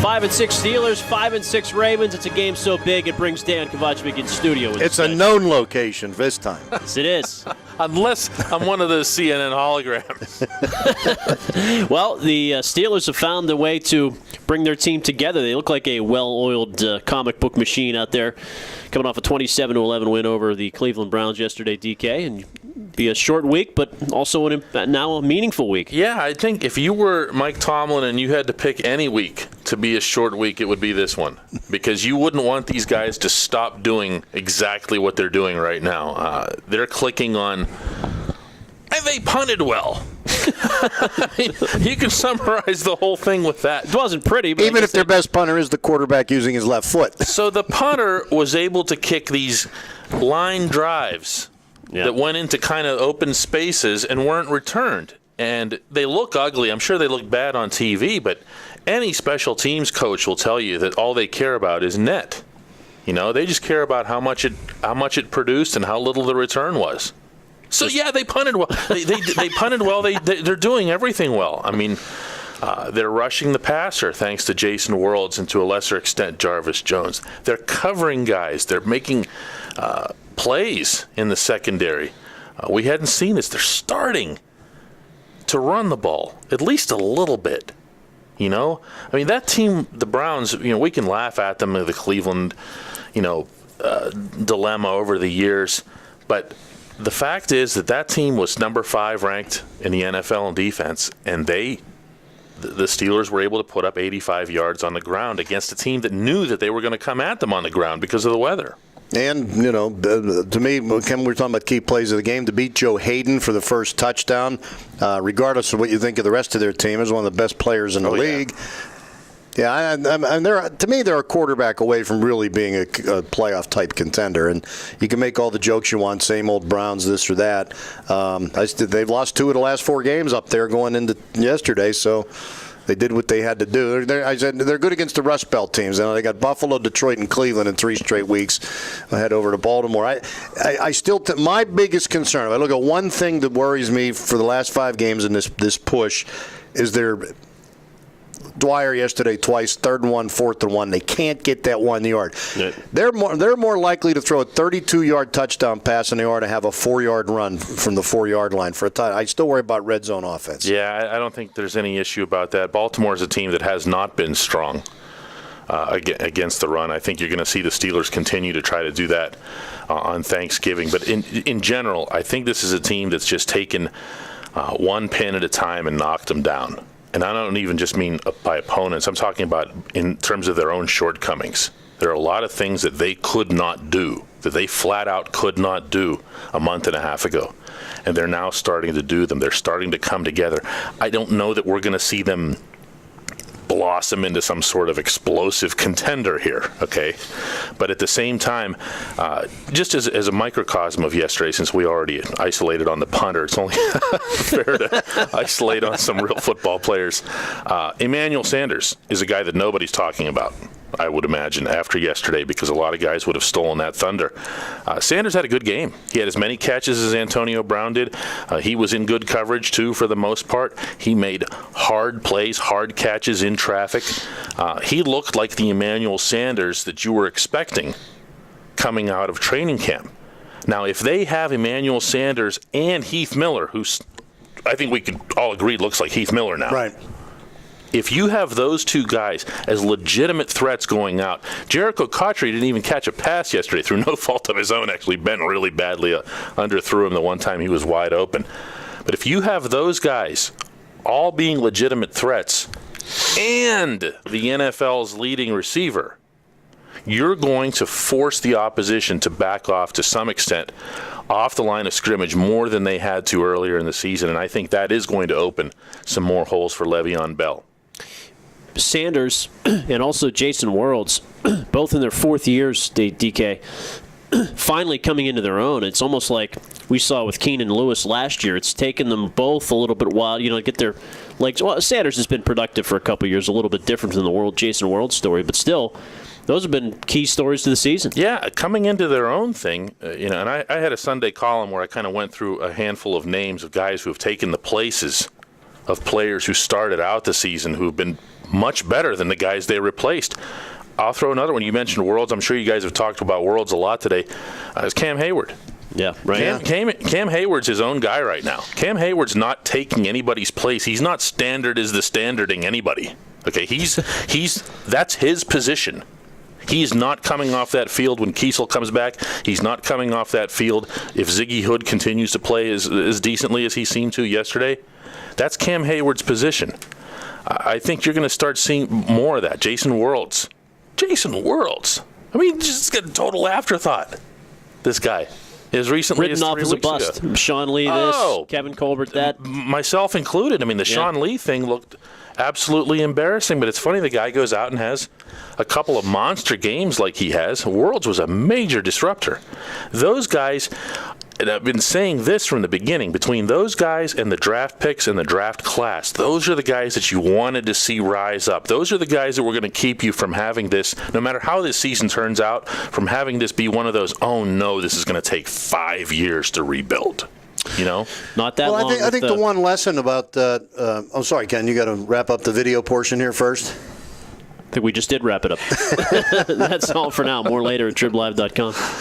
5-6 Steelers, 5-6 Ravens. It's a game so big it brings Dejan Kovacevic in studio. It's a known location this time. Yes, it is. Unless I'm one of those CNN holograms. Well, the Steelers have found a way to bring their team together. They look like a well-oiled comic book machine out there, coming off a 27-11 win over the Cleveland Browns yesterday, DK, and be a short week, but also now a meaningful week. Yeah, I think if you were Mike Tomlin and you had to pick any week to be a short week, it would be this one, because you wouldn't want these guys to stop doing exactly what they're doing right now. They're clicking on, and they punted well. I mean, you can summarize the whole thing with that. It wasn't pretty, but even if their best punter is the quarterback using his left foot. So the punter was able to kick these line drives that went into kind of open spaces and weren't returned. And they look ugly. I'm sure they look bad on TV, but any special teams coach will tell you that all they care about is net. You know, they just care about how much it produced and how little the return was. So yeah, they punted well. They punted well. They're doing everything well. I mean, they're rushing the passer thanks to Jason Worilds and to a lesser extent Jarvis Jones. They're covering guys. They're making plays in the secondary. We hadn't seen this. They're starting to run the ball at least a little bit. You know, I mean, that team, the Browns, you know, we can laugh at them, the Cleveland, dilemma over the years. But the fact is that team was number 5 ranked in the NFL in defense, and the Steelers were able to put up 85 yards on the ground against a team that knew that they were going to come at them on the ground because of the weather. And, to me, Ken, we're talking about key plays of the game. To beat Joe Hayden for the first touchdown, regardless of what you think of the rest of their team, is one of the best players in the league. Yeah, and to me, they're a quarterback away from really being a playoff-type contender. And you can make all the jokes you want, same old Browns, this or that. They've lost 2 of the last 4 games up there going into yesterday, so they did what they had to do. They're good against the Rust Belt teams. They got Buffalo, Detroit, and Cleveland in 3 straight weeks. I head over to Baltimore. I still my biggest concern, if I look at one thing that worries me for the last 5 games in this push, is their Dwyer yesterday twice, 3rd and 1, 4th and 1. They can't get that 1 yard. Yeah. They're more likely to throw a 32-yard touchdown pass than they are to have a 4-yard run from the 4-yard line for a touchdown. I still worry about red zone offense. Yeah, I don't think there's any issue about that. Baltimore is a team that has not been strong against the run. I think you're going to see the Steelers continue to try to do that on Thanksgiving. But in general, I think this is a team that's just taken one pin at a time and knocked them down. And I don't even just mean by opponents. I'm talking about in terms of their own shortcomings. There are a lot of things that they could not do, that they flat out could not do a month and a half ago. And they're now starting to do them. They're starting to come together. I don't know that we're going to see them blossom into some sort of explosive contender here, okay? But at the same time, just as a microcosm of yesterday, since we already isolated on the punter, it's only fair to isolate on some real football players. Emmanuel Sanders is a guy that nobody's talking about, I would imagine, after yesterday, because a lot of guys would have stolen that thunder. Sanders had a good game. He had as many catches as Antonio Brown did. He was in good coverage, too, for the most part. He made hard plays, hard catches in traffic. He looked like the Emmanuel Sanders that you were expecting coming out of training camp. Now, if they have Emmanuel Sanders and Heath Miller, who's, I think we could all agree, looks like Heath Miller now. Right. If you have those 2 guys as legitimate threats going out, Jericho Cotchery didn't even catch a pass yesterday through no fault of his own, actually bent really badly, underthrew him the one time he was wide open. But if you have those guys all being legitimate threats and the NFL's leading receiver, you're going to force the opposition to back off to some extent off the line of scrimmage more than they had to earlier in the season, and I think that is going to open some more holes for Le'Veon Bell. Sanders and also Jason Worilds, both in their 4th years, DK, finally coming into their own. It's almost like we saw with Keenan Lewis last year. It's taken them both a little bit while, to get their legs. Well, Sanders has been productive for a couple of years, a little bit different than the Jason Worilds story, but still, those have been key stories to the season. Yeah, coming into their own thing, and I had a Sunday column where I kind of went through a handful of names of guys who have taken the places of players who started out the season who've been much better than the guys they replaced. I'll throw another one. You mentioned Worlds. I'm sure you guys have talked about Worlds a lot today. It's Cam Heyward. Yeah, right. Cam Hayward's his own guy right now. Cam Hayward's not taking anybody's place. He's not standard as the standarding anybody. Okay, that's his position. He's not coming off that field when Kiesel comes back. He's not coming off that field if Ziggy Hood continues to play as decently as he seemed to yesterday. That's Cam Hayward's position. I think you're going to start seeing more of that. Jason Worlds. I mean, just get a total afterthought. This guy. As recently Written as off 3 as a weeks bust. ago. Sean Lee this, Kevin Colbert that. Myself included. I mean, the Sean Lee thing looked absolutely embarrassing, but it's funny the guy goes out and has a couple of monster games like he has. Worlds was a major disruptor. Those guys, and I've been saying this from the beginning, between those guys and the draft picks and the draft class, those are the guys that you wanted to see rise up. Those are the guys that were going to keep you from having this, no matter how this season turns out, from having this be one of those, oh no, this is going to take 5 years to rebuild. You know? Not that long. I think the one lesson about I'm sorry, Ken, you got to wrap up the video portion here first. I think we just did wrap it up. That's all for now. More later at TribLIVE.com.